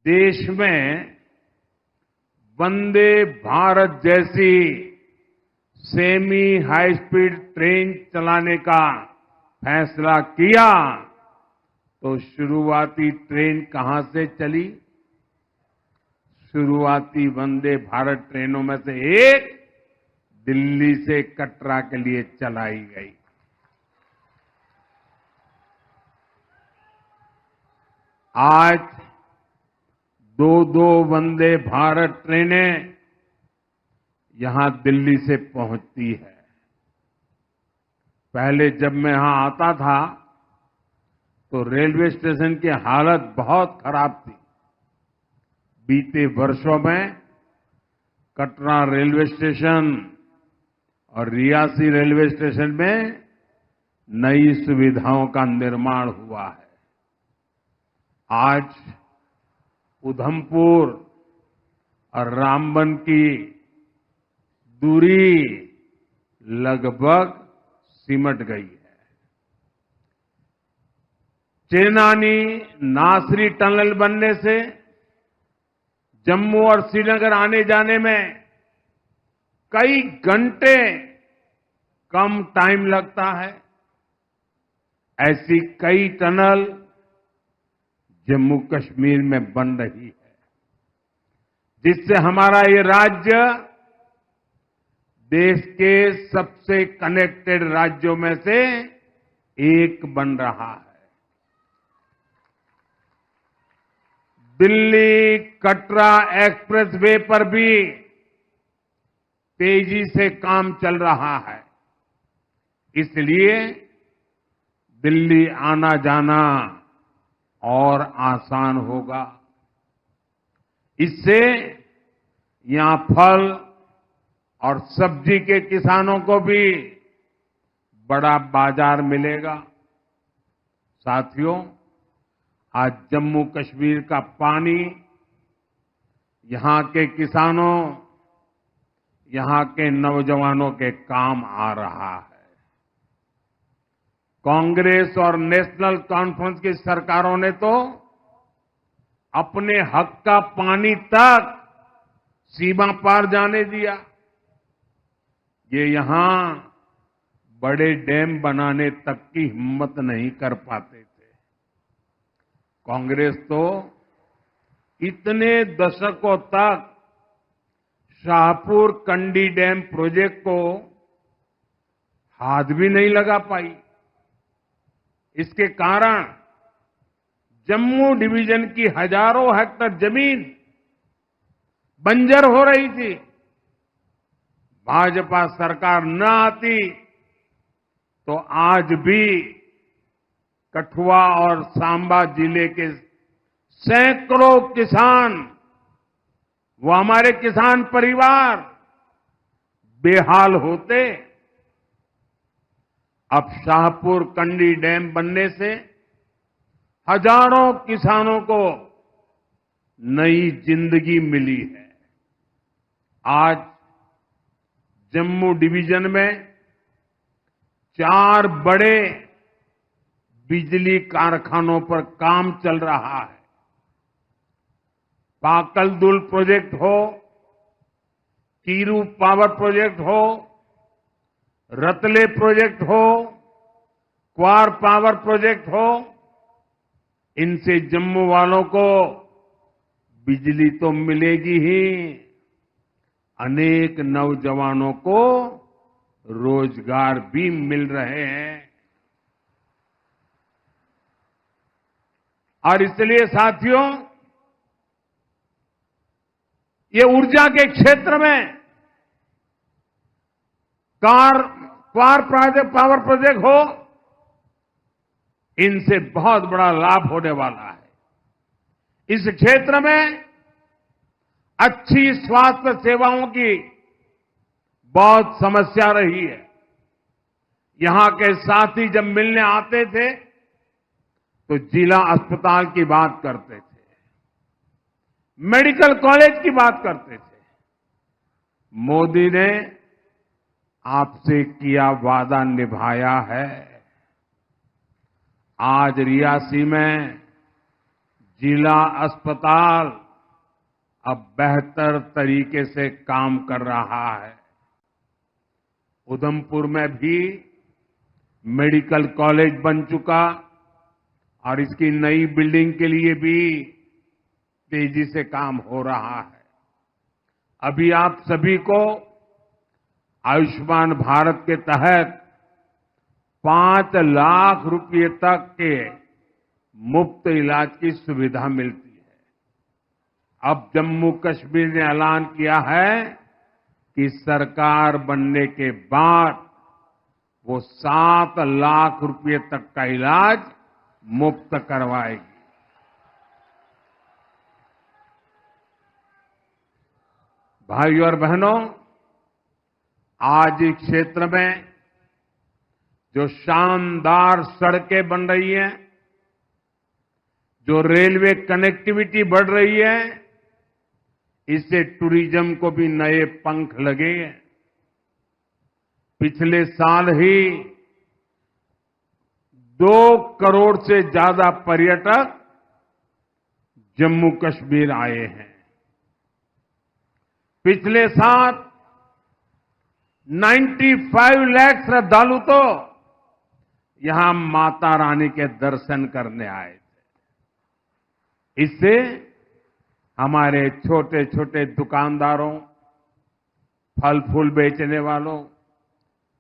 देश में वंदे भारत जैसी सेमी हाई स्पीड ट्रेन चलाने का फैसला किया तो शुरुआती ट्रेन कहां से चली? शुरुआती वंदे भारत ट्रेनों में से एक दिल्ली से कटरा के लिए चलाई गई। आज दो वंदे भारत ट्रेनें यहां दिल्ली से पहुंचती है। पहले जब मैं यहां आता था तो रेलवे स्टेशन की हालत बहुत खराब थी। बीते वर्षों में कटरा रेलवे स्टेशन और रियासी रेलवे स्टेशन में नई सुविधाओं का निर्माण हुआ है। आज उधमपुर और रामबन की दूरी लगभग सिमट गई है। चेनानी नासरी टनल बनने से जम्मू और श्रीनगर आने जाने में कई घंटे कम टाइम लगता है। ऐसी कई टनल जम्मू कश्मीर में बन रही है, जिससे हमारा ये राज्य देश के सबसे कनेक्टेड राज्यों में से एक बन रहा है। दिल्ली कटरा एक्सप्रेस वे पर भी तेजी से काम चल रहा है। इसलिए दिल्ली आना जाना और आसान होगा। इससे यहां फल और सब्जी के किसानों को भी बड़ा बाजार मिलेगा। साथियों, आज जम्मू कश्मीर का पानी यहां के किसानों, यहां के नौजवानों के काम आ रहा है। कांग्रेस और नेशनल कॉन्फ्रेंस की सरकारों ने तो अपने हक का पानी तक सीमा पार जाने दिया। ये यहां बड़े डैम बनाने तक की हिम्मत नहीं कर पाते थे। कांग्रेस तो इतने दशकों तक शाहपुर कंडी डैम प्रोजेक्ट को हाथ भी नहीं लगा पाई। इसके कारण जम्मू डिवीजन की हजारों हेक्टेयर जमीन बंजर हो रही थी। भाजपा सरकार न आती तो आज भी कठुआ और सांबा जिले के सैकड़ों किसान, वो हमारे किसान परिवार बेहाल होते। अब शाहपुर कंडी डैम बनने से हजारों किसानों को नई जिंदगी मिली है। आज जम्मू डिवीजन में 4 बड़े बिजली कारखानों पर काम चल रहा है। पाकलदुल प्रोजेक्ट हो, कीरू पावर प्रोजेक्ट हो, रतले प्रोजेक्ट हो, क्वार पावर प्रोजेक्ट हो, इनसे जम्मू वालों को बिजली तो मिलेगी ही, अनेक नौजवानों को रोजगार भी मिल रहे हैं। और इसलिए साथियों, ये ऊर्जा के क्षेत्र में क्वार पावर प्रोजेक्ट हो, इनसे बहुत बड़ा लाभ होने वाला है। इस क्षेत्र में अच्छी स्वास्थ्य सेवाओं की बहुत समस्या रही है। यहां के साथी जब मिलने आते थे तो जिला अस्पताल की बात करते थे, मेडिकल कॉलेज की बात करते थे। मोदी ने आपसे किया वादा निभाया है। आज रियासी में जिला अस्पताल अब बेहतर तरीके से काम कर रहा है। उधमपुर में भी मेडिकल कॉलेज बन चुका और इसकी नई बिल्डिंग के लिए भी तेजी से काम हो रहा है। अभी आप सभी को आयुष्मान भारत के तहत 5 लाख रुपए तक के मुफ्त इलाज की सुविधा मिलती है। अब जम्मू कश्मीर ने ऐलान किया है कि सरकार बनने के बाद वो 7 लाख रुपए तक का इलाज मुफ्त करवाएगी। भाइयों और बहनों, आज इस क्षेत्र में जो शानदार सड़कें बन रही हैं, जो रेलवे कनेक्टिविटी बढ़ रही है, इससे टूरिज्म को भी नए पंख लगे हैं। पिछले साल ही 2 करोड़ से ज्यादा पर्यटक जम्मू कश्मीर आए हैं। पिछले साल 95 लाख श्रद्धालु तो यहां माता रानी के दर्शन करने आए थे। इससे हमारे छोटे छोटे दुकानदारों, फल फूल बेचने वालों,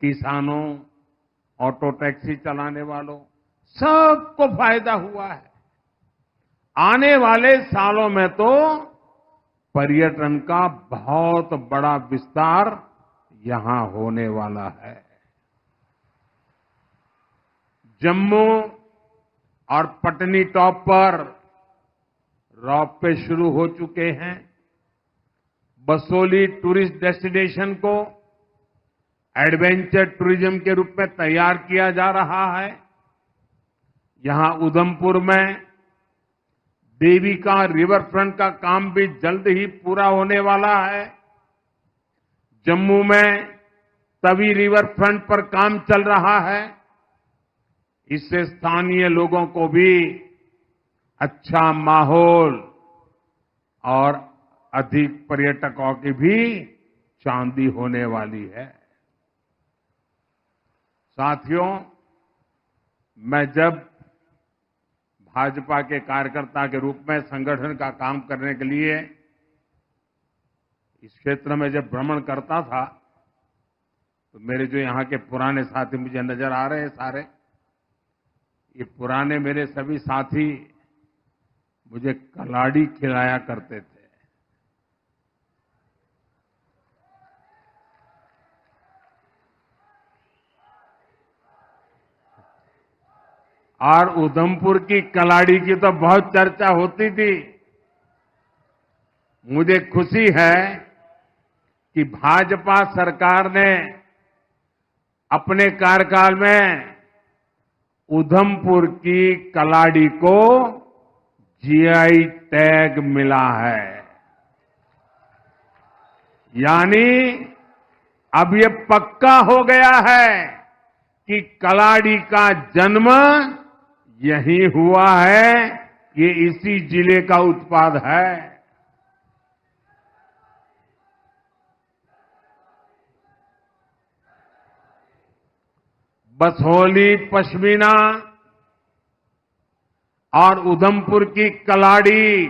किसानों, ऑटो टैक्सी चलाने वालों, सबको फायदा हुआ है। आने वाले सालों में तो पर्यटन का बहुत बड़ा विस्तार यहां होने वाला है। जम्मू और पटनी टॉप पर रोपवे शुरू हो चुके हैं। बसोली टूरिस्ट डेस्टिनेशन को एडवेंचर टूरिज्म के रूप में तैयार किया जा रहा है। यहां उधमपुर में देविका रिवर फ्रंट का काम भी जल्द ही पूरा होने वाला है। जम्मू में तवी रिवर फ्रंट पर काम चल रहा है। इससे स्थानीय लोगों को भी अच्छा माहौल और अधिक पर्यटकों की भी चांदी होने वाली है। साथियों, मैं जब भाजपा के कार्यकर्ता के रूप में संगठन का काम करने के लिए इस क्षेत्र में जब भ्रमण करता था, तो मेरे जो यहाँ के पुराने साथी मुझे नजर आ रहे हैं सारे, ये पुराने मेरे सभी साथी मुझे कलाड़ी खिलाया करते थे। और उधमपुर की कलाड़ी की तो बहुत चर्चा होती थी। मुझे खुशी है कि भाजपा सरकार ने अपने कार्यकाल में उधमपुर की कलाड़ी को जीआई टैग मिला है। यानी अब ये पक्का हो गया है कि कलाड़ी का जन्म यहीं हुआ है, ये इसी जिले का उत्पाद है। बसोली पश्मीना और उधमपुर की कलाड़ी,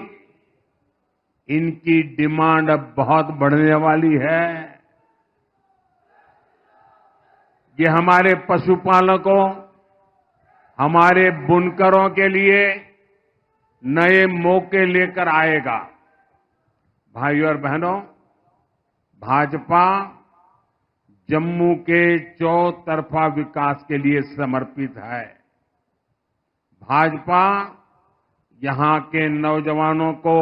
इनकी डिमांड अब बहुत बढ़ने वाली है। ये हमारे पशुपालकों, हमारे बुनकरों के लिए नए मौके लेकर आएगा। भाइयों और बहनों, भाजपा जम्मू के चौतरफा विकास के लिए समर्पित है। भाजपा यहां के नौजवानों को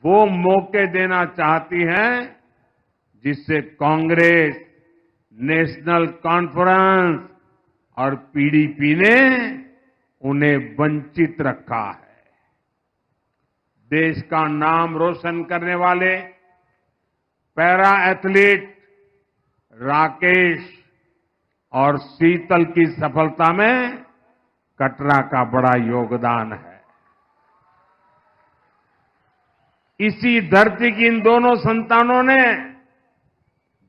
वो मौके देना चाहती है जिससे कांग्रेस, नेशनल कॉन्फ्रेंस और पीडीपी ने उन्हें वंचित रखा है। देश का नाम रोशन करने वाले पैरा एथलीट राकेश और शीतल की सफलता में कटरा का बड़ा योगदान है। इसी धरती की इन दोनों संतानों ने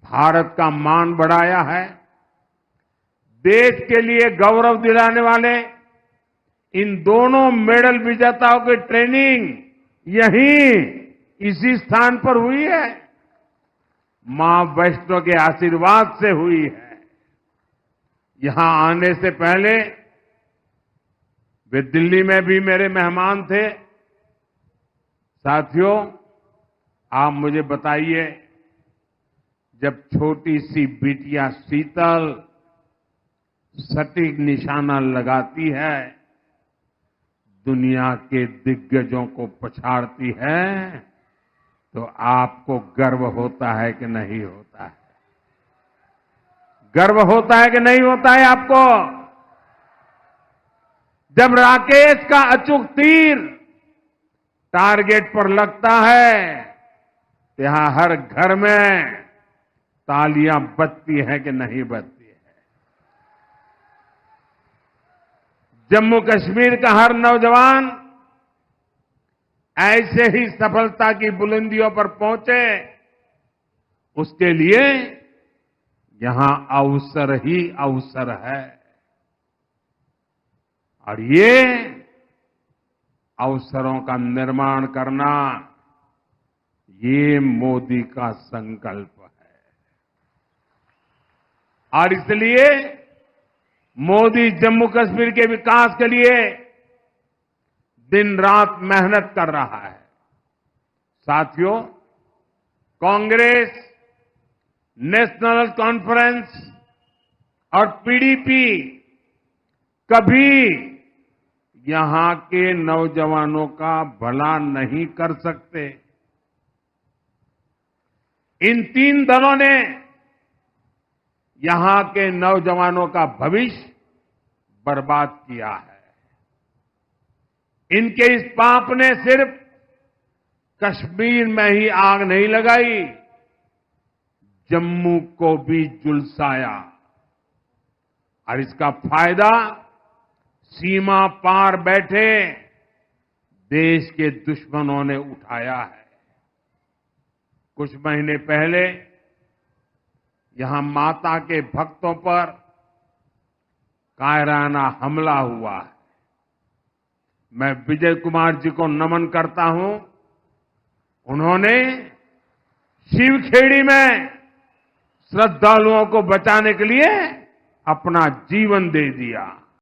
भारत का मान बढ़ाया है। देश के लिए गौरव दिलाने वाले इन दोनों मेडल विजेताओं की ट्रेनिंग यहीं इसी स्थान पर हुई है। मां वैष्णो के आशीर्वाद से हुई है। यहां आने से पहले वे दिल्ली में भी मेरे मेहमान थे। साथियों, आप मुझे बताइए, जब छोटी सी बिटिया शीतल सटीक निशाना लगाती है, दुनिया के दिग्गजों को पछाड़ती है, तो आपको गर्व होता है कि नहीं होता है? गर्व होता है कि नहीं होता है आपको? जब राकेश का अचूक तीर टारगेट पर लगता है, तो यहां हर घर में तालियां बजती है कि नहीं बजती है? जम्मू कश्मीर का हर नौजवान ऐसे ही सफलता की बुलंदियों पर पहुंचे, उसके लिए यहां अवसर ही अवसर है। और ये अवसरों का निर्माण करना, ये मोदी का संकल्प है। और इसलिए मोदी जम्मू कश्मीर के विकास के लिए दिन रात मेहनत कर रहा है। साथियों, कांग्रेस, नेशनल कॉन्फ्रेंस और पीडीपी कभी यहां के नौजवानों का भला नहीं कर सकते। इन तीन दलों ने यहां के नौजवानों का भविष्य बर्बाद किया है। इनके इस पाप ने सिर्फ कश्मीर में ही आग नहीं लगाई, जम्मू को भी झुलसाया। और इसका फायदा सीमा पार बैठे देश के दुश्मनों ने उठाया है। कुछ महीने पहले यहां माता के भक्तों पर कायराना हमला हुआ है। मैं विजय कुमार जी को नमन करता हूं। उन्होंने शिवखेड़ी में श्रद्धालुओं को बचाने के लिए अपना जीवन दे दिया।